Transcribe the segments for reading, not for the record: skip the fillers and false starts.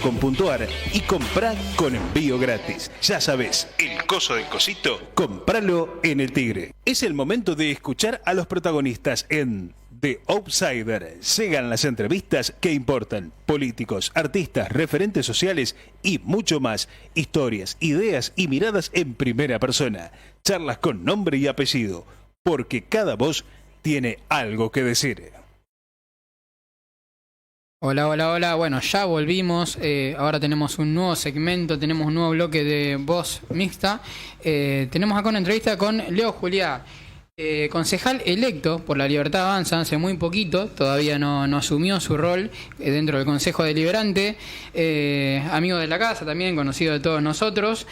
.com.ar y comprá con envío gratis. Ya sabes, el coso del cosito, compralo en El Tigre. Es el momento de escuchar a los protagonistas en The Outsider. Llegan las entrevistas que importan. Políticos, artistas, referentes sociales y mucho más. Historias, ideas y miradas en primera persona. Charlas con nombre y apellido, porque cada voz tiene algo que decir. Hola, hola, hola. Bueno, ya volvimos. Ahora tenemos un nuevo segmento, tenemos un nuevo bloque de voz mixta. Tenemos acá una entrevista con Leo Juliá, concejal electo por La Libertad Avanza hace muy poquito. Todavía no asumió su rol dentro del Consejo Deliberante. Amigo de la casa también, conocido de todos nosotros.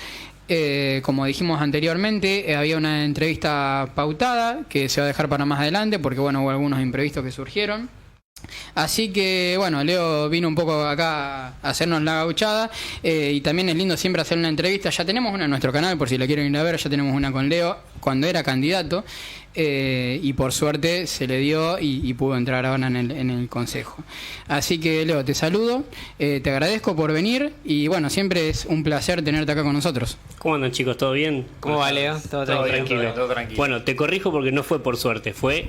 Como dijimos anteriormente, había una entrevista pautada que se va a dejar para más adelante porque bueno, hubo algunos imprevistos que surgieron. Así que bueno, Leo vino un poco acá a hacernos la gauchada, y también es lindo siempre hacer una entrevista. Ya tenemos una en nuestro canal, por si la quieren ir a ver. Ya tenemos una con Leo cuando era candidato, y por suerte se le dio y pudo entrar ahora en el consejo. Así que Leo, te saludo, te agradezco por venir y bueno, siempre es un placer tenerte acá con nosotros. ¿Cómo andan, chicos? ¿Todo bien? ¿Cómo va, Leo? Todo tranquilo. Todo tranquilo. Bueno, te corrijo porque no fue por suerte, fue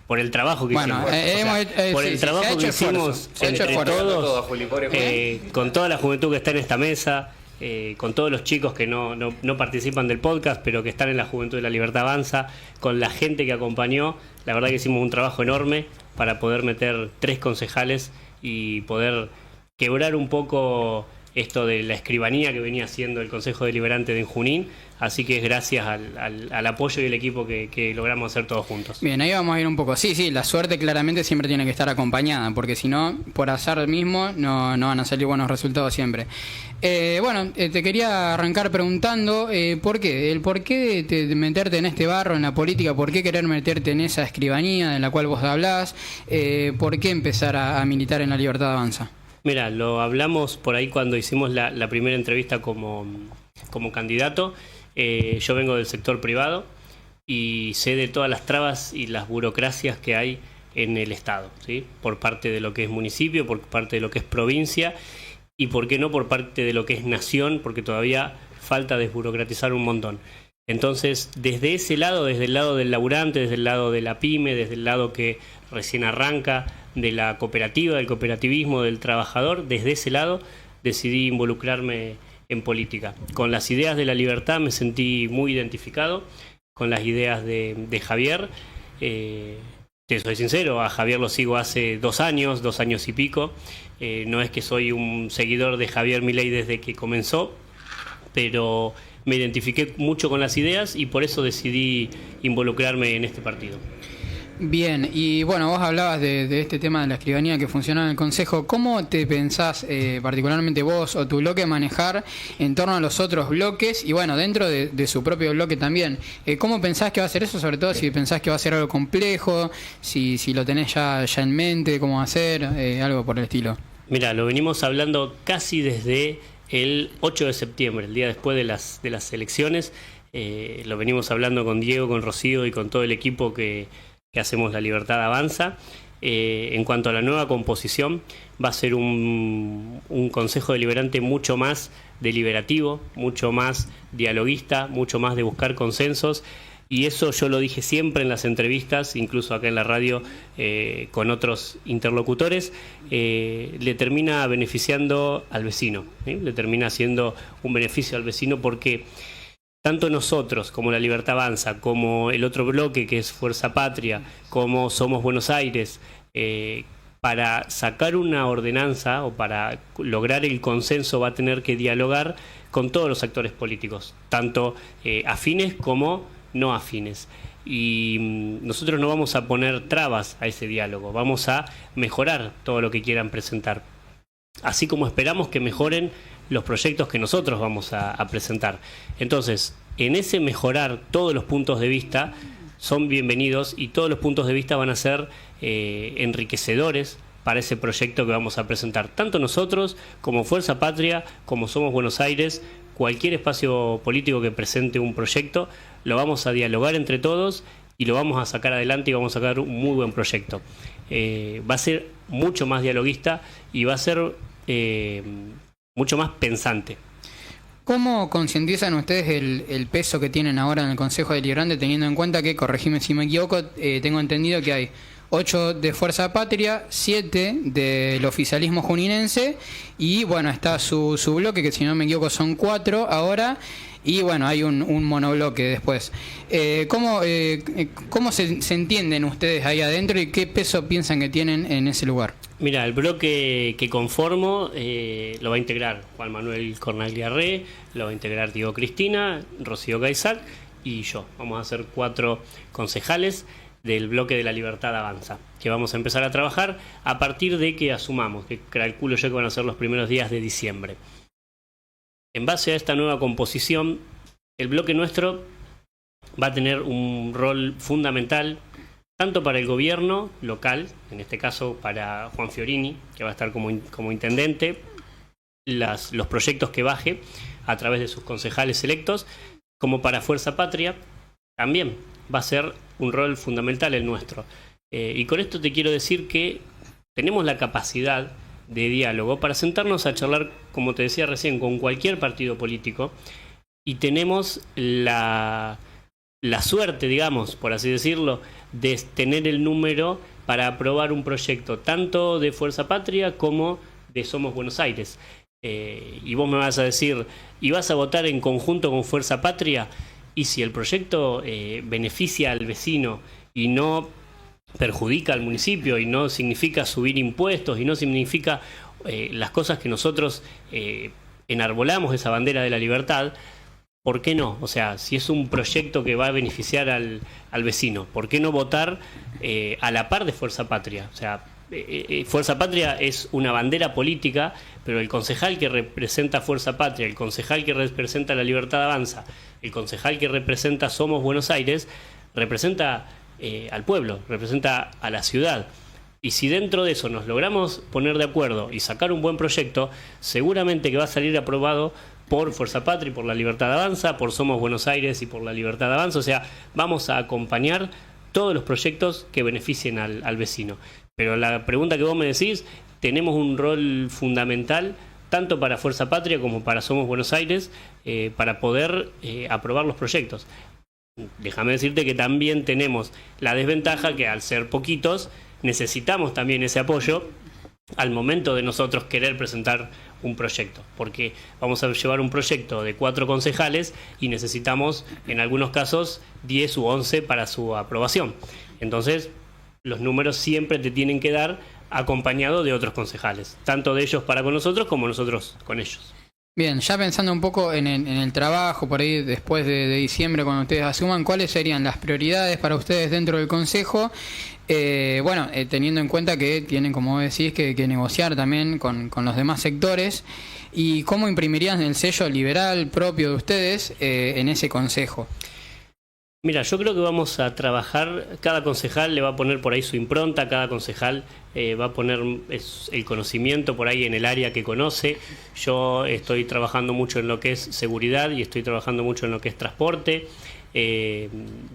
por el trabajo que hicimos. Por el trabajo que hicimos entre todos, con toda la juventud que está en esta mesa, con todos los chicos que no participan del podcast, pero que están en la Juventud de la Libertad Avanza, con la gente que acompañó. La verdad que hicimos un trabajo enorme para poder meter 3 concejales y poder quebrar un poco esto de la escribanía que venía haciendo el Consejo Deliberante de Junín. Así que es gracias al apoyo y el equipo que logramos hacer todos juntos. Bien, ahí vamos a ir un poco. Sí, la suerte claramente siempre tiene que estar acompañada, porque si no, por azar mismo, no van a salir buenos resultados siempre. Te quería arrancar preguntando ¿por qué? El por qué de meterte en este barro, en la política, por qué querer meterte en esa escribanía de la cual vos hablás, por qué empezar a militar en La Libertad Avanza. Mira, lo hablamos por ahí cuando hicimos la primera entrevista como candidato. Yo vengo del sector privado y sé de todas las trabas y las burocracias que hay en el Estado, ¿sí? Por parte de lo que es municipio, por parte de lo que es provincia y por qué no por parte de lo que es nación, porque todavía falta desburocratizar un montón. Entonces, desde ese lado, desde el lado del laburante, desde el lado de la pyme, desde el lado que recién arranca, de la cooperativa, del cooperativismo, del trabajador, desde ese lado decidí involucrarme en política. Con las ideas de La Libertad me sentí muy identificado, con las ideas de Javier. Te soy sincero, a Javier lo sigo hace 2 años y pico. No es que soy un seguidor de Javier Milei desde que comenzó, pero me identifiqué mucho con las ideas y por eso decidí involucrarme en este partido. Bien, y bueno, vos hablabas de este tema de la escribanía que funciona en el Consejo. ¿Cómo te pensás, particularmente vos o tu bloque, manejar en torno a los otros bloques y bueno, dentro de su propio bloque también? ¿Cómo pensás que va a ser eso? Sobre todo si pensás que va a ser algo complejo, si lo tenés ya en mente, cómo va a ser, algo por el estilo. Mira, lo venimos hablando casi desde el 8 de septiembre, el día después de las elecciones. Lo venimos hablando con Diego, con Rocío y con todo el equipo que hacemos La Libertad Avanza. En cuanto a la nueva composición, va a ser un Consejo Deliberante mucho más deliberativo, mucho más dialoguista, mucho más de buscar consensos, y eso yo lo dije siempre en las entrevistas, incluso acá en la radio con otros interlocutores. Le termina beneficiando al vecino, ¿sí? Le termina haciendo un beneficio al vecino porque tanto nosotros, como La Libertad Avanza, como el otro bloque que es Fuerza Patria, como Somos Buenos Aires, para sacar una ordenanza o para lograr el consenso va a tener que dialogar con todos los actores políticos, tanto afines como no afines. Y nosotros no vamos a poner trabas a ese diálogo, vamos a mejorar todo lo que quieran presentar, así como esperamos que mejoren los proyectos que nosotros vamos a presentar. Entonces, en ese mejorar todos los puntos de vista son bienvenidos y todos los puntos de vista van a ser enriquecedores para ese proyecto que vamos a presentar. Tanto nosotros como Fuerza Patria, como Somos Buenos Aires, cualquier espacio político que presente un proyecto, lo vamos a dialogar entre todos y lo vamos a sacar adelante y vamos a sacar un muy buen proyecto. Va a ser mucho más dialoguista y va a ser mucho más pensante. ¿Cómo concientizan ustedes el peso que tienen ahora en el Consejo Deliberante, teniendo en cuenta que, corregime si me equivoco, tengo entendido que hay 8 de Fuerza Patria, 7 del oficialismo juninense y bueno, está su bloque, que si no me equivoco son 4 ahora, y bueno, hay un monobloque después. ¿Cómo se entienden ustedes ahí adentro y qué peso piensan que tienen en ese lugar? Mira, el bloque que conformo lo va a integrar Juan Manuel Cornagliarré, lo va a integrar Diego Cristina, Rocío Gaisac y yo. Vamos a ser 4 concejales del bloque de La Libertad Avanza, que vamos a empezar a trabajar a partir de que asumamos, que calculo yo que van a ser los primeros días de diciembre. En base a esta nueva composición, el bloque nuestro va a tener un rol fundamental tanto para el gobierno local, en este caso para Juan Fiorini, que va a estar como intendente, los proyectos que baje a través de sus concejales electos, como para Fuerza Patria, también va a ser un rol fundamental el nuestro. Y con esto te quiero decir que tenemos la capacidad de diálogo para sentarnos a charlar, como te decía recién, con cualquier partido político, y tenemos la suerte, digamos, por así decirlo, de tener el número para aprobar un proyecto tanto de Fuerza Patria como de Somos Buenos Aires. Y vos me vas a decir, ¿y vas a votar en conjunto con Fuerza Patria? Y si el proyecto beneficia al vecino y no perjudica al municipio y no significa subir impuestos y no significa las cosas que nosotros enarbolamos, esa bandera de la libertad, ¿por qué no? O sea, si es un proyecto que va a beneficiar al vecino, ¿por qué no votar a la par de Fuerza Patria? O sea, Fuerza Patria es una bandera política, pero el concejal que representa Fuerza Patria, el concejal que representa La Libertad Avanza, el concejal que representa Somos Buenos Aires, representa al pueblo, representa a la ciudad. Y si dentro de eso nos logramos poner de acuerdo y sacar un buen proyecto, seguramente que va a salir aprobado por Fuerza Patria, por La Libertad Avanza, por Somos Buenos Aires y por La Libertad Avanza. O sea, vamos a acompañar todos los proyectos que beneficien al vecino. Pero la pregunta que vos me decís, tenemos un rol fundamental tanto para Fuerza Patria como para Somos Buenos Aires para poder aprobar los proyectos. Déjame decirte que también tenemos la desventaja que al ser poquitos necesitamos también ese apoyo al momento de nosotros querer presentar un proyecto, porque vamos a llevar un proyecto de 4 concejales y necesitamos en algunos casos 10 u 11 para su aprobación. Entonces los números siempre te tienen que dar acompañado de otros concejales, tanto de ellos para con nosotros como nosotros con ellos. Bien, ya pensando un poco en el trabajo, por ahí después de diciembre, cuando ustedes asuman, ¿cuáles serían las prioridades para ustedes dentro del Consejo? Teniendo en cuenta que tienen, como decís, que negociar también con los demás sectores, ¿y cómo imprimirían el sello liberal propio de ustedes en ese Consejo? Mira, yo creo que vamos a trabajar, cada concejal le va a poner por ahí su impronta, cada concejal va a poner el conocimiento por ahí en el área que conoce. Yo estoy trabajando mucho en lo que es seguridad y estoy trabajando mucho en lo que es transporte.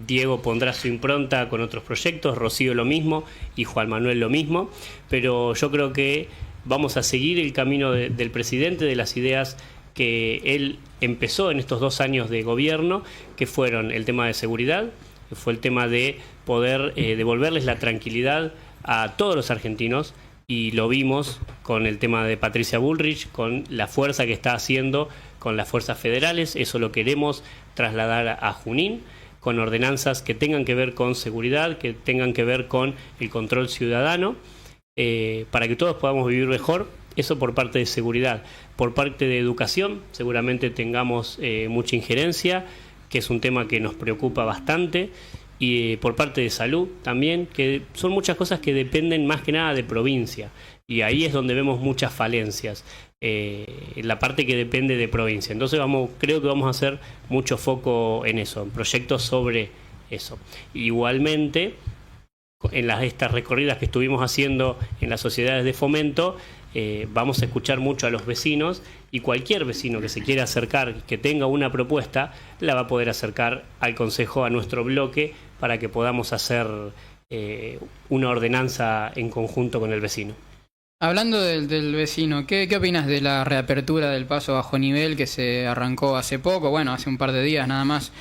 Diego pondrá su impronta con otros proyectos, Rocío lo mismo y Juan Manuel lo mismo, pero yo creo que vamos a seguir el camino del presidente, de las ideas que él empezó en estos 2 años de gobierno, que fueron el tema de seguridad, que fue el tema de poder devolverles la tranquilidad a todos los argentinos, y lo vimos con el tema de Patricia Bullrich, con la fuerza que está haciendo con las fuerzas federales. Eso lo queremos trasladar a Junín, con ordenanzas que tengan que ver con seguridad, que tengan que ver con el control ciudadano, para que todos podamos vivir mejor. Eso por parte de seguridad. Por parte de educación, seguramente tengamos mucha injerencia, que es un tema que nos preocupa bastante. Y por parte de salud también, que son muchas cosas que dependen más que nada de provincia. Y ahí es donde vemos muchas falencias, en la parte que depende de provincia. Entonces creo que vamos a hacer mucho foco en eso, en proyectos sobre eso. Igualmente, en estas recorridas que estuvimos haciendo en las sociedades de fomento, vamos a escuchar mucho a los vecinos, y cualquier vecino que se quiera acercar, que tenga una propuesta, la va a poder acercar al Consejo, a nuestro bloque, para que podamos hacer una ordenanza en conjunto con el vecino. Hablando del vecino, ¿qué opinas de la reapertura del paso bajo nivel que se arrancó hace poco? Bueno, hace un par de días nada más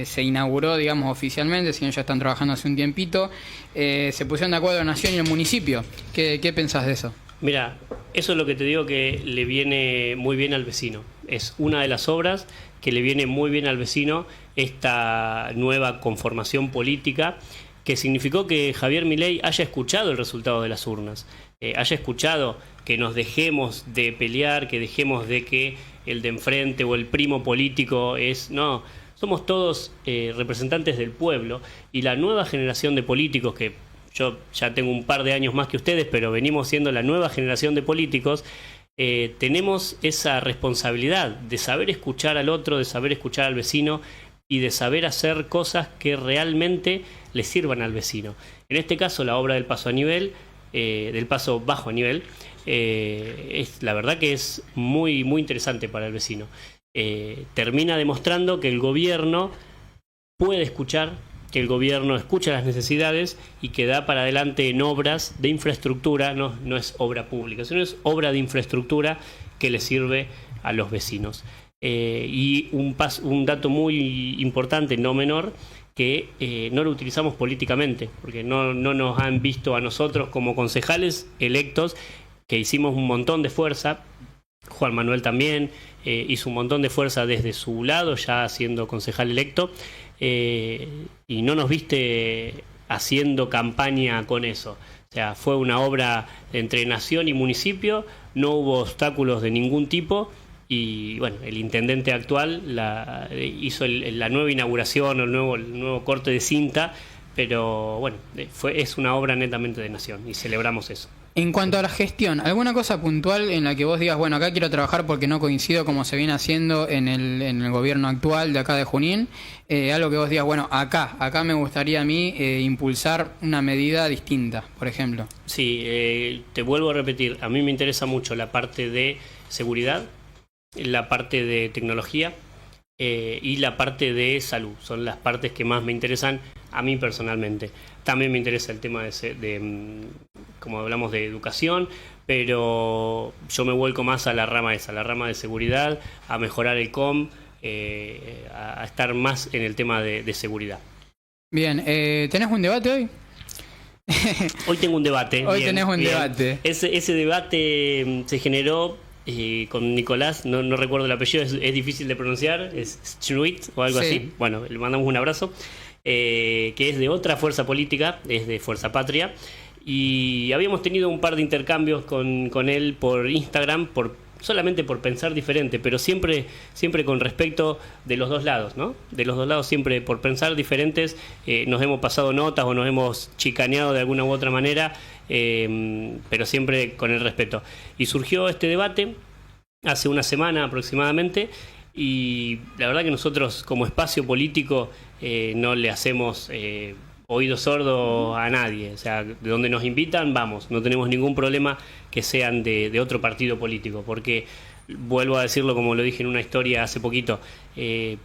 se inauguró, digamos, oficialmente, si no ya están trabajando hace un tiempito. Se pusieron de acuerdo la Nación y el municipio. ¿Qué pensás de eso? Mira, eso es lo que te digo que le viene muy bien al vecino. Es una de las obras que le viene muy bien al vecino esta nueva conformación política que significó que Javier Milei haya escuchado el resultado de las urnas, haya escuchado que nos dejemos de pelear, que dejemos de que el de enfrente o el primo político es... No, somos todos representantes del pueblo y la nueva generación de políticos que... Yo ya tengo un par de años más que ustedes, pero venimos siendo la nueva generación de políticos. Tenemos esa responsabilidad de saber escuchar al otro, de saber escuchar al vecino y de saber hacer cosas que realmente le sirvan al vecino. En este caso, la obra del paso a nivel, del paso bajo a nivel, es la verdad que es muy, muy interesante para el vecino. Termina demostrando que el gobierno puede escuchar, que el gobierno escucha las necesidades y que da para adelante en obras de infraestructura, no es obra pública, sino es obra de infraestructura que le sirve a los vecinos. Y un dato muy importante, no menor, que no lo utilizamos políticamente, porque no nos han visto a nosotros como concejales electos, que hicimos un montón de fuerza. Juan Manuel también hizo un montón de fuerza desde su lado, ya siendo concejal electo, y no nos viste haciendo campaña con eso. O sea, fue una obra entre nación y municipio, no hubo obstáculos de ningún tipo, y bueno, el intendente actual hizo la nueva inauguración, el nuevo corte de cinta, pero bueno, es una obra netamente de nación y celebramos eso. En cuanto a la gestión, ¿alguna cosa puntual en la que vos digas, bueno, acá quiero trabajar porque no coincido como se viene haciendo en el gobierno actual de acá de Junín? Algo que vos digas, bueno, acá me gustaría a mí impulsar una medida distinta, por ejemplo. Sí, te vuelvo a repetir, a mí me interesa mucho la parte de seguridad, la parte de tecnología y la parte de salud. Son las partes que más me interesan a mí personalmente. También me interesa el tema de como hablamos, de educación, pero yo me vuelco más a la rama esa, la rama de seguridad, a mejorar el COM, a estar más en el tema de seguridad. Bien, ¿tenés un debate hoy? Hoy tengo un debate. Hoy tenés un debate. Ese debate se generó con Nicolás, no recuerdo el apellido, es difícil de pronunciar, es Schnuit o algo así. Bueno, le mandamos un abrazo. Que es de otra fuerza política, es de Fuerza Patria, y habíamos tenido un par de intercambios con él por Instagram, solamente por pensar diferente, pero siempre con respecto de los dos lados, ¿no? De los dos lados, siempre por pensar diferentes, nos hemos pasado notas o nos hemos chicaneado de alguna u otra manera, pero siempre con el respeto. Y surgió este debate hace una semana aproximadamente, y la verdad que nosotros como espacio político no le hacemos oído sordo a nadie. O sea, de donde nos invitan, vamos, no tenemos ningún problema que sean de otro partido político, porque, vuelvo a decirlo como lo dije en una historia hace poquito,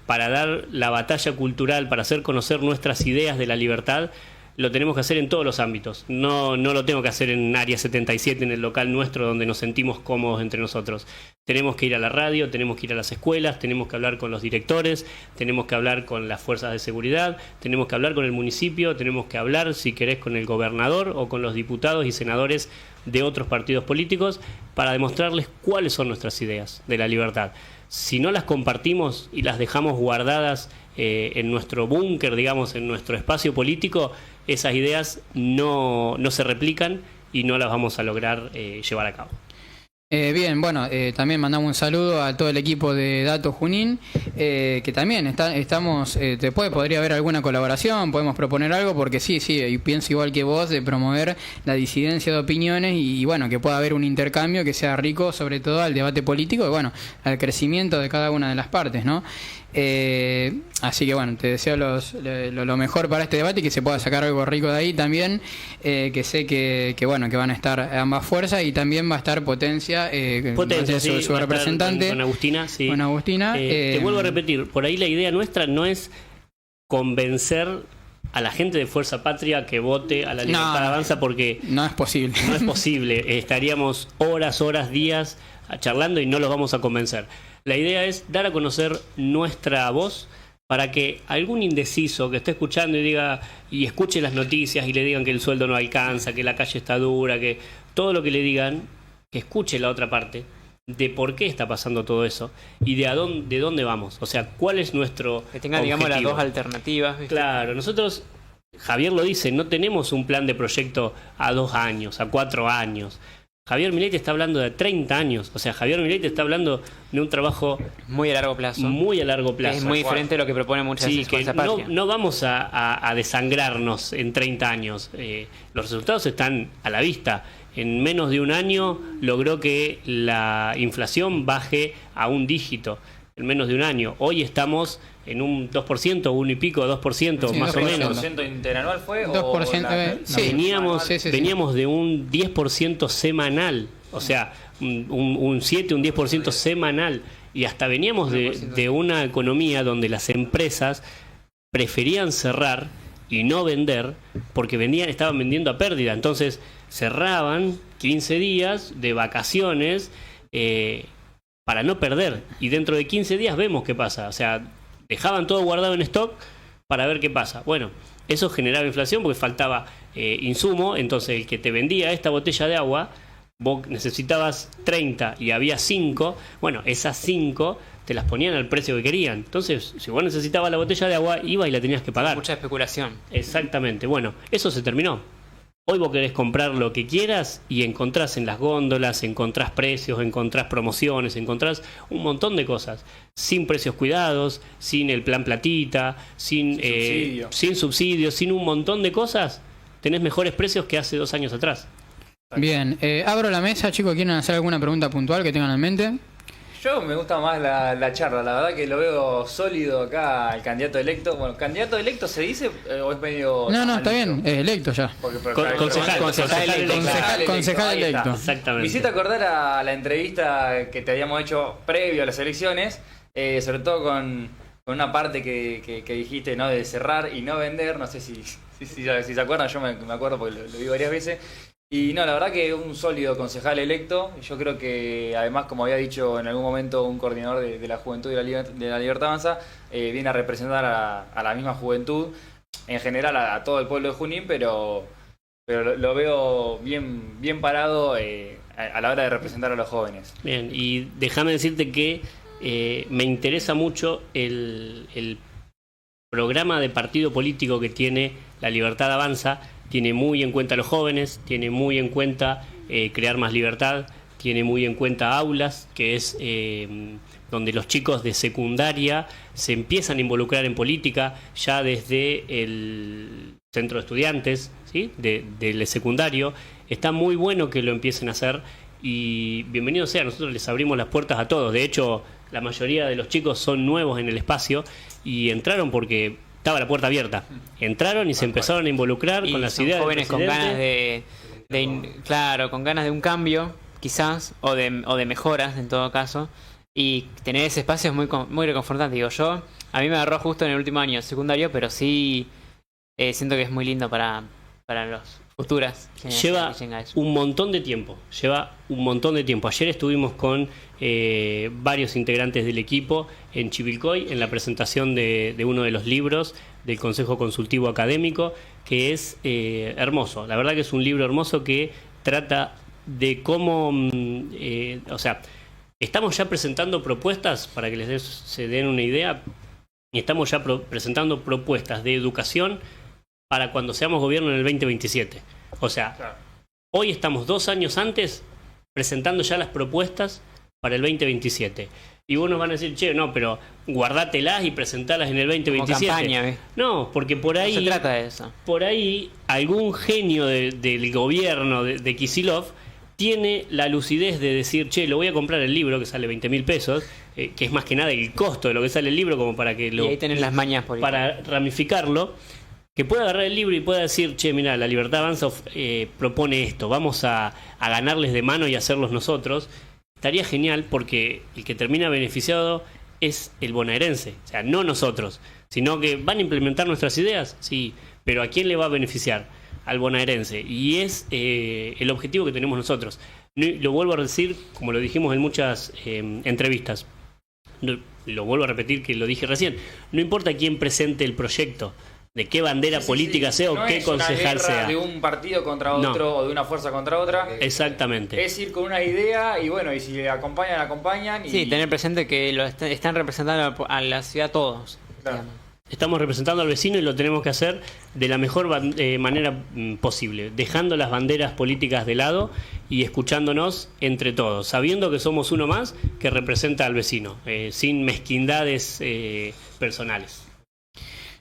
para dar la batalla cultural, para hacer conocer nuestras ideas de la libertad, lo tenemos que hacer en todos los ámbitos. No lo tengo que hacer en Área 77, en el local nuestro, donde nos sentimos cómodos entre nosotros. Tenemos que ir a la radio, tenemos que ir a las escuelas, tenemos que hablar con los directores, tenemos que hablar con las fuerzas de seguridad, tenemos que hablar con el municipio, tenemos que hablar, si querés, con el gobernador o con los diputados y senadores de otros partidos políticos para demostrarles cuáles son nuestras ideas de la libertad. Si no las compartimos y las dejamos guardadas en nuestro búnker, digamos, en nuestro espacio político, esas ideas no se replican y no las vamos a lograr llevar a cabo. Bien, bueno, también mandamos un saludo a todo el equipo de Datos Junín, que también estamos, después podría haber alguna colaboración, podemos proponer algo, porque sí, y pienso igual que vos, de promover la disidencia de opiniones y bueno, que pueda haber un intercambio que sea rico, sobre todo al debate político y bueno, al crecimiento de cada una de las partes, ¿no? Así que bueno, te deseo lo mejor para este debate y que se pueda sacar algo rico de ahí también, que sé que bueno, que van a estar ambas fuerzas y también va a estar Potencia, sí, su representante con Agustina, sí. Con Agustina, te vuelvo a repetir, por ahí la idea nuestra no es convencer a la gente de Fuerza Patria que vote a la Libertad Avanza, porque no es posible. No es posible. Estaríamos horas, días charlando y no los vamos a convencer. La idea es dar a conocer nuestra voz para que algún indeciso que esté escuchando y escuche las noticias y le digan que el sueldo no alcanza, que la calle está dura, que todo lo que le digan, que escuche la otra parte de por qué está pasando todo eso y de dónde vamos. O sea, cuál es nuestro que tenga, objetivo. Digamos, las dos alternativas, ¿viste? Claro, nosotros, Javier lo dice, no tenemos un plan de proyecto a 2 años, a 4 años. Javier Milei te está hablando de 30 años. O sea, Javier Milei te está hablando de un trabajo muy a largo plazo. Muy a largo plazo. Es muy diferente a lo que propone muchas veces que no vamos a desangrarnos en 30 años. Los resultados están a la vista. En menos de un año logró que la inflación baje a un dígito. En menos de un año. Hoy estamos en un 2%, 1 y pico, 2%, sí, más 2%. O menos. ¿2% interanual fue? 2%, sí, veníamos de un 10% semanal. O sea, un 7, un 10% semanal. Y hasta veníamos de una economía donde las empresas preferían cerrar y no vender porque estaban vendiendo a pérdida. Entonces cerraban 15 días de vacaciones para no perder. Y dentro de 15 días vemos qué pasa. O sea, dejaban todo guardado en stock para ver qué pasa. Bueno, eso generaba inflación porque faltaba insumo. Entonces el que te vendía esta botella de agua, vos necesitabas 30 y había 5. Bueno, esas 5 te las ponían al precio que querían. Entonces, si vos necesitabas la botella de agua, iba y la tenías que pagar. Mucha especulación. Exactamente. Bueno, eso se terminó. Hoy vos querés comprar lo que quieras y encontrás en las góndolas, encontrás precios, encontrás promociones, encontrás un montón de cosas. Sin precios cuidados, sin el plan platita, sin subsidios, sin un montón de cosas. Tenés mejores precios que hace 2 años atrás. Bien, abro la mesa, chicos. ¿Quieren hacer alguna pregunta puntual que tengan en mente? Yo me gusta más la charla, la verdad que lo veo sólido acá el candidato electo. Bueno, ¿candidato electo se dice o es medio...? No, está bien, es electo ya. Concejal electo. Exactamente. Me hiciste acordar a la entrevista que te habíamos hecho previo a las elecciones, sobre todo con una parte que dijiste, ¿no? De cerrar y no vender. No sé si se acuerdan, yo me acuerdo porque lo vi varias veces. Y no, la verdad que un sólido concejal electo. Yo creo que además, como había dicho en algún momento un coordinador de la Juventud de la Libertad Avanza, viene a representar a la misma juventud, en general a todo el pueblo de Junín, pero lo veo bien parado a la hora de representar a los jóvenes. Bien, y déjame decirte que me interesa mucho el programa de partido político que tiene la Libertad Avanza. Tiene muy en cuenta a los jóvenes, tiene muy en cuenta crear más libertad, tiene muy en cuenta aulas, que es donde los chicos de secundaria se empiezan a involucrar en política ya desde el centro de estudiantes, ¿sí? del secundario. Está muy bueno que lo empiecen a hacer y bienvenido sea, nosotros les abrimos las puertas a todos. De hecho, la mayoría de los chicos son nuevos en el espacio y entraron porque estaba la puerta abierta. Entraron y se empezaron a involucrar con las ideas jóvenes con ganas claro, con ganas de un cambio, quizás, o de mejoras en todo caso. Y tener ese espacio es muy reconfortante. Digo, a mí me agarró justo en el último año secundario, pero sí siento que es muy lindo para las futuras generaciones. Lleva un montón de tiempo. Ayer estuvimos con varios integrantes del equipo en Chivilcoy en la presentación de uno de los libros del Consejo Consultivo Académico, que es hermoso. La verdad que es un libro hermoso que trata de cómo, estamos ya presentando propuestas, para que se den una idea, y estamos ya presentando propuestas de educación para cuando seamos gobierno en el 2027. O sea, claro, hoy estamos 2 años antes presentando ya las propuestas para el 2027. Y vos nos van a decir, che, no, pero guardatelas y presentalas en el 2027. Como campaña, no, porque por ahí... No se trata de eso. Por ahí algún genio del gobierno de Kicillof tiene la lucidez de decir, che, lo voy a comprar el libro que sale 20.000 pesos, que es más que nada el costo de lo que sale el libro, como para que y ahí tenés las mañas para ramificarlo, que pueda agarrar el libro y pueda decir, che, mira, la Libertad Avanza propone esto, vamos a ganarles de mano y hacerlos nosotros. Estaría genial porque el que termina beneficiado es el bonaerense, o sea, no nosotros, sino que van a implementar nuestras ideas, sí, pero ¿a quién le va a beneficiar? Al bonaerense. Y es el objetivo que tenemos nosotros. Lo vuelvo a decir, como lo dijimos en muchas entrevistas. Lo vuelvo a repetir, que lo dije recién. No importa quién presente el proyecto, de qué bandera política sea o qué concejal sea. De un partido contra otro o de una fuerza contra otra. Exactamente. Es ir con una idea y bueno, y si acompañan. Y... Sí, tener presente que están representando a la ciudad todos. Claro. Estamos representando al vecino y lo tenemos que hacer de la mejor manera posible, dejando las banderas políticas de lado y escuchándonos entre todos, sabiendo que somos uno más que representa al vecino, sin mezquindades personales.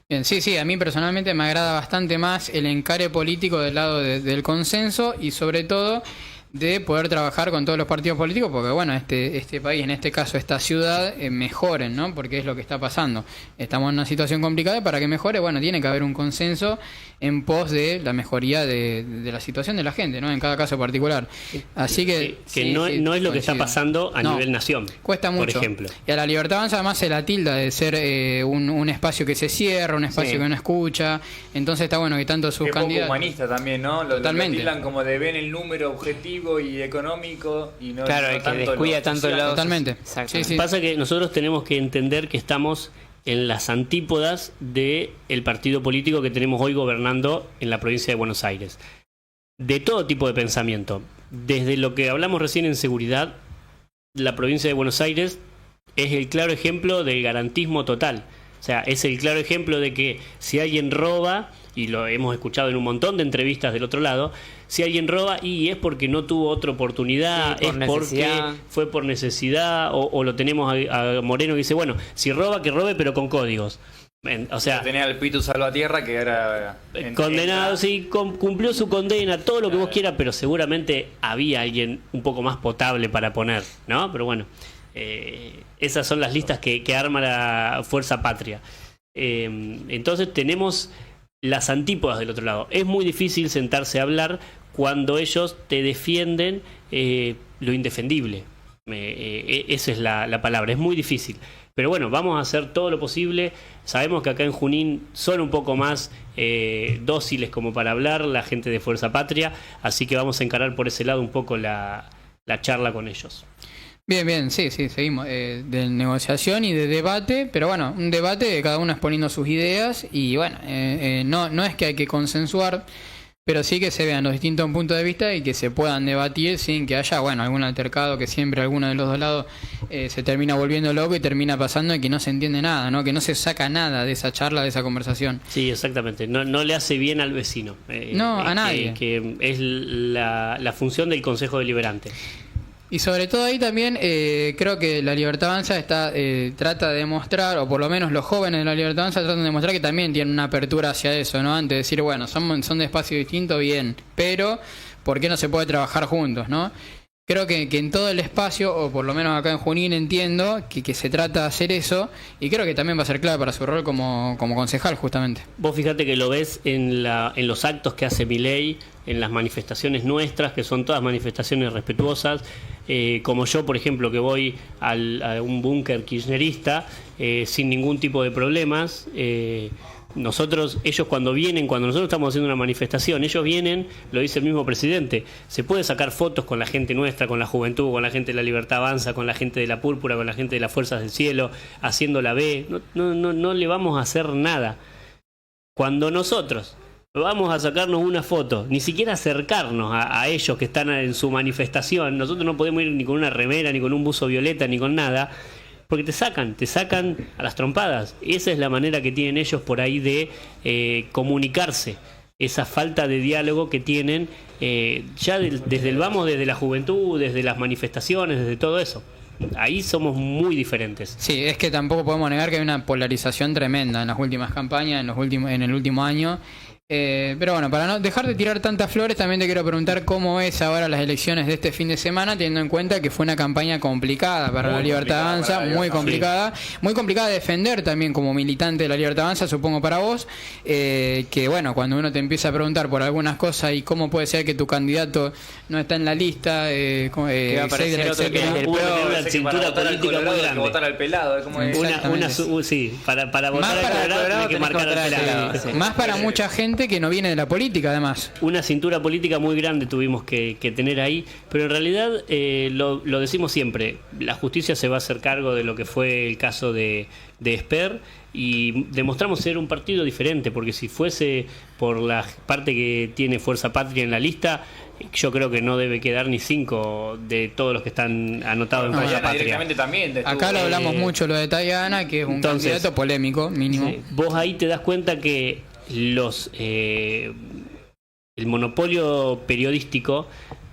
Bien, sí, a mí personalmente me agrada bastante más el encare político del lado del consenso y sobre todo de poder trabajar con todos los partidos políticos, porque bueno, este país, en este caso esta ciudad, mejoren, ¿no? Porque es lo que está pasando. Estamos en una situación complicada y para que mejore, bueno, tiene que haber un consenso en pos de la mejoría de la situación de la gente, ¿no? En cada caso particular. Así que... no es lo que está pasando a nivel nación. Cuesta mucho. Por ejemplo. Y a la Libertad Avanza además se la tilda de ser un espacio que se cierra, un espacio que no escucha. Entonces está bueno que tanto sus candidatos... poco humanista también, ¿no? Totalmente. Lo tildan como de ven el número objetivo y económico y no, claro, no el que descuida tanto el lado. Totalmente. Sí. Pasa que nosotros tenemos que entender que estamos en las antípodas del partido político que tenemos hoy gobernando en la provincia de Buenos Aires. De todo tipo de pensamiento. Desde lo que hablamos recién en seguridad, la provincia de Buenos Aires es el claro ejemplo del garantismo total. O sea, es el claro ejemplo de que si alguien roba, y lo hemos escuchado en un montón de entrevistas del otro lado, si alguien roba y es porque no tuvo otra oportunidad, es porque fue por necesidad, o lo tenemos a Moreno que dice, bueno, si roba, que robe, pero con códigos. O sea, tenía al Pitu Salvatierra que era condenado, sí, cumplió su condena, todo lo que vos quieras, pero seguramente había alguien un poco más potable para poner, ¿no? Pero bueno, esas son las listas que arma la Fuerza Patria. Entonces tenemos las antípodas del otro lado. Es muy difícil sentarse a hablar cuando ellos te defienden lo indefendible. Esa es la palabra, es muy difícil. Pero bueno, vamos a hacer todo lo posible. Sabemos que acá en Junín son un poco más dóciles como para hablar la gente de Fuerza Patria, así que vamos a encarar por ese lado un poco la charla con ellos. Bien, sí, seguimos. De negociación y de debate, pero bueno, un debate, cada uno exponiendo sus ideas y bueno, no es que hay que consensuar, pero sí que se vean los distintos puntos de vista y que se puedan debatir sin que haya, bueno, algún altercado que siempre alguno de los dos lados se termina volviendo loco y termina pasando y que no se entiende nada, ¿no? Que no se saca nada de esa charla, de esa conversación. Sí, exactamente. No le hace bien al vecino. No, a nadie. Que es la función del Consejo Deliberante. Y sobre todo ahí también creo que la Libertad Avanza trata de demostrar, o por lo menos los jóvenes de la Libertad Avanza tratan de demostrar que también tienen una apertura hacia eso, ¿no? Antes de decir, bueno, son de espacio distinto, bien, pero ¿por qué no se puede trabajar juntos, no? Creo que en todo el espacio, o por lo menos acá en Junín entiendo, que se trata de hacer eso, y creo que también va a ser clave para su rol como concejal, justamente. Vos fíjate que lo ves en los actos que hace Milei, en las manifestaciones nuestras, que son todas manifestaciones respetuosas, como yo, por ejemplo, que voy a un búnker kirchnerista sin ningún tipo de problemas. Ellos cuando nosotros estamos haciendo una manifestación, ellos vienen, lo dice el mismo presidente, se puede sacar fotos con la gente nuestra, con la juventud, con la gente de la Libertad Avanza, con la gente de la Púrpura, con la gente de las Fuerzas del Cielo, haciendo la B, no le vamos a hacer nada. Cuando nosotros vamos a sacarnos una foto, ni siquiera acercarnos a ellos que están en su manifestación, nosotros no podemos ir ni con una remera, ni con un buzo violeta, ni con nada, porque te sacan a las trompadas. Esa es la manera que tienen ellos por ahí de comunicarse, esa falta de diálogo que tienen ya desde la juventud, desde las manifestaciones, desde todo eso. Ahí somos muy diferentes. Sí, es que tampoco podemos negar que hay una polarización tremenda en las últimas campañas, en el último año. Pero bueno, para no dejar de tirar tantas flores, también te quiero preguntar cómo es ahora las elecciones de este fin de semana, teniendo en cuenta que fue una campaña complicada para la Libertad Avanza, muy complicada de defender también como militante de la Libertad Avanza, supongo para vos, que bueno, cuando uno te empieza a preguntar por algunas cosas y cómo puede ser que tu candidato no está en la lista, que va a aparecer otro que es el una cintura política muy grande. Votar al pelado, sí, para votar al Colorado tenés que marcar al pelado. Más para mucha gente gente que no viene de la política, además. Una cintura política muy grande tuvimos que tener ahí, pero en realidad lo decimos siempre, la justicia se va a hacer cargo de lo que fue el caso de Esper, y demostramos ser un partido diferente, porque si fuese por la parte que tiene Fuerza Patria en la lista, yo creo que no debe quedar ni 5 de todos los que están anotados en Fuerza Tayana Patria. directamente también estuvo, Acá lo hablamos mucho, lo de Tayana, que es un candidato polémico, mínimo. Sí, vos ahí te das cuenta que el monopolio periodístico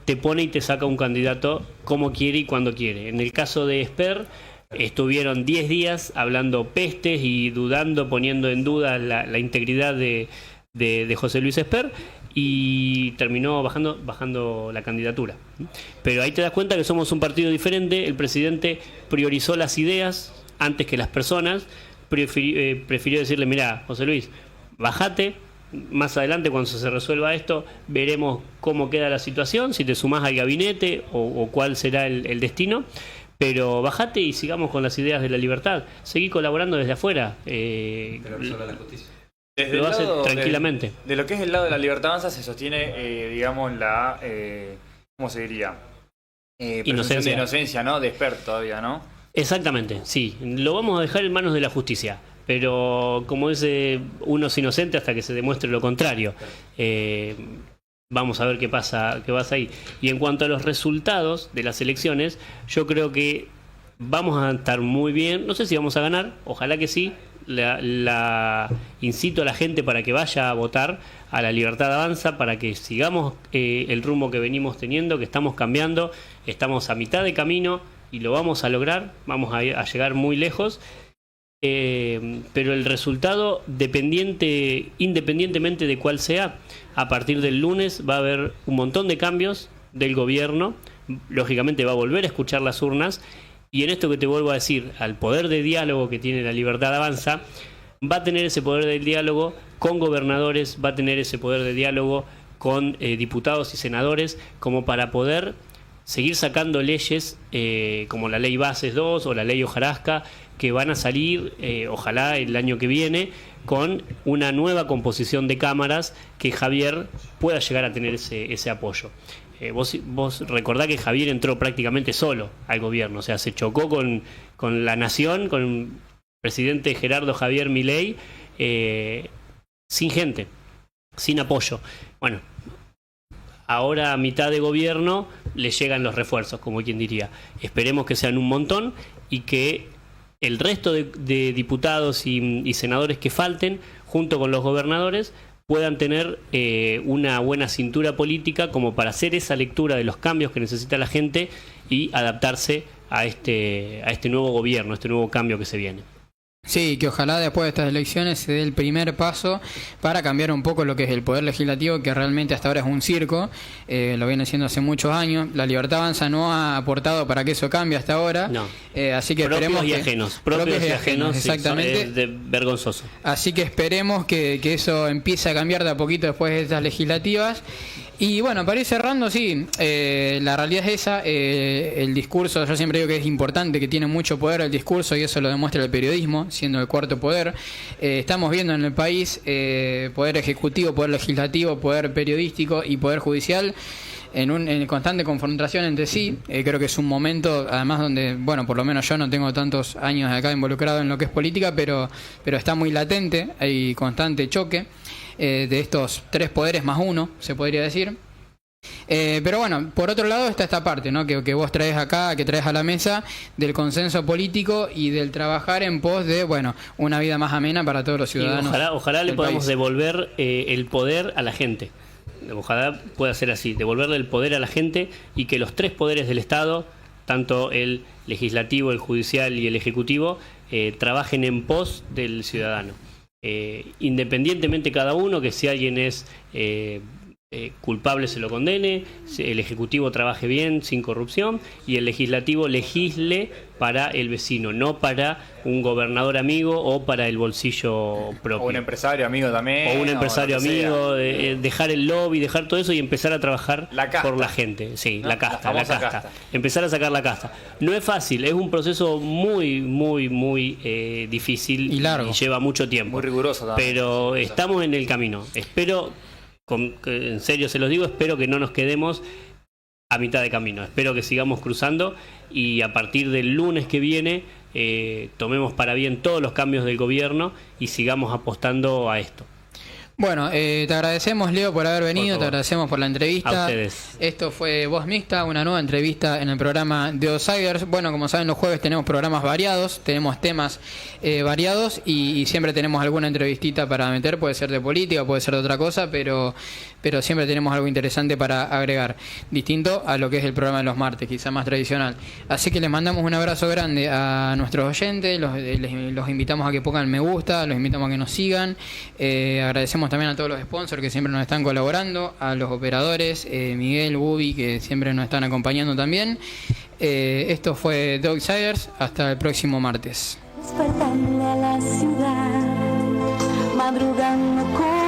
te pone y te saca un candidato como quiere y cuando quiere. En el caso de Esper, estuvieron 10 días hablando pestes y dudando, poniendo en duda la integridad de José Luis Esper, y terminó bajando la candidatura. Pero ahí te das cuenta que somos un partido diferente. El presidente priorizó las ideas antes que las personas. Prefirió decirle: mirá, José Luis, bajate, más adelante cuando se resuelva esto veremos cómo queda la situación, si te sumás al gabinete o cuál será el destino, pero bajate y sigamos con las ideas de la libertad, seguí colaborando desde afuera. Pero resuelve la justicia. Desde lo el hace lado tranquilamente. De lo que es el lado de la libertad avanza se sostiene, digamos, la... ¿cómo se diría? Presunción de inocencia, ¿no? De Esper todavía, ¿no? Exactamente, sí. Lo vamos a dejar en manos de la justicia. Pero como dice, uno es inocente hasta que se demuestre lo contrario. Vamos a ver qué pasa ahí. Y en cuanto a los resultados de las elecciones, yo creo que vamos a estar muy bien. No sé si vamos a ganar, ojalá que sí. Incito a la gente para que vaya a votar a La Libertad Avanza, para que sigamos el rumbo que venimos teniendo, que estamos cambiando, estamos a mitad de camino y lo vamos a lograr, vamos a llegar muy lejos. Pero el resultado, independientemente de cuál sea, a partir del lunes va a haber un montón de cambios del gobierno. Lógicamente va a volver a escuchar las urnas, y en esto que te vuelvo a decir, al poder de diálogo que tiene La Libertad Avanza, va a tener ese poder de diálogo con gobernadores, va a tener ese poder de diálogo con diputados y senadores, como para poder seguir sacando leyes como la Ley Bases 2 o la Ley Hojarasca, que van a salir, ojalá el año que viene, con una nueva composición de cámaras, que Javier pueda llegar a tener ese apoyo. Vos recordá que Javier entró prácticamente solo al gobierno, o sea, se chocó con la nación, con el presidente Gerardo Javier Milei, sin gente, sin apoyo. Bueno, ahora a mitad de gobierno le llegan los refuerzos, como quien diría. Esperemos que sean un montón y que el resto de diputados y senadores que falten, junto con los gobernadores, puedan tener una buena cintura política como para hacer esa lectura de los cambios que necesita la gente y adaptarse a este nuevo gobierno, a este nuevo cambio que se viene. Sí, que ojalá después de estas elecciones se dé el primer paso para cambiar un poco lo que es el poder legislativo, que realmente hasta ahora es un circo, lo viene siendo hace muchos años. La Libertad Avanza no ha aportado para que eso cambie hasta ahora, no. Así que propios esperemos y ajenos, propios y ajenos, exactamente. Es vergonzoso. Así que esperemos que eso empiece a cambiar de a poquito después de estas legislativas. Y bueno, para ir cerrando, sí, la realidad es esa, el discurso, yo siempre digo que es importante, que tiene mucho poder el discurso, y eso lo demuestra el periodismo, siendo el cuarto poder. Estamos viendo en el país poder ejecutivo, poder legislativo, poder periodístico y poder judicial en constante confrontación entre sí. Creo que es un momento, además, donde, bueno, por lo menos yo no tengo tantos años acá involucrado en lo que es política, pero está muy latente, hay constante choque de estos tres poderes más uno, se podría decir. Pero bueno, por otro lado está esta parte, ¿no? que vos traes acá, que traes a la mesa, del consenso político y del trabajar en pos de, bueno, una vida más amena para todos los ciudadanos. Ojalá le podamos devolver el poder a la gente. Ojalá pueda ser así, devolverle el poder a la gente, y que los tres poderes del Estado, tanto el legislativo, el judicial y el ejecutivo, trabajen en pos del ciudadano. Independientemente cada uno, que si alguien es culpable se lo condene, el Ejecutivo trabaje bien, sin corrupción, y el Legislativo legisle para el vecino, no para un gobernador amigo o para el bolsillo propio. O un empresario amigo también. O un empresario amigo, dejar el lobby, dejar todo eso y empezar a trabajar por la gente. Sí, ¿no? La casta. Empezar a sacar la casta. No es fácil, es un proceso muy, muy, muy difícil y largo. Y lleva mucho tiempo. Muy riguroso también. Pero estamos en el camino. Espero, en serio se los digo, espero que no nos quedemos a mitad de camino. Espero que sigamos cruzando y a partir del lunes que viene tomemos para bien todos los cambios del gobierno y sigamos apostando a esto. Bueno, te agradecemos, Leo, por haber venido, te agradecemos por la entrevista. A ustedes. Esto fue Voz Mixta, una nueva entrevista en el programa de Outsiders. Bueno, como saben, los jueves tenemos programas variados, tenemos temas variados y siempre tenemos alguna entrevistita para meter, puede ser de política, puede ser de otra cosa, pero siempre tenemos algo interesante para agregar, distinto a lo que es el programa de los martes, quizá más tradicional. Así que les mandamos un abrazo grande a nuestros oyentes, los invitamos a que pongan me gusta, los invitamos a que nos sigan, agradecemos también a todos los sponsors que siempre nos están colaborando, a los operadores, Miguel, Bubi, que siempre nos están acompañando también. Esto fue The Outsiders, hasta el próximo martes. Despertando a la ciudad, madrugando con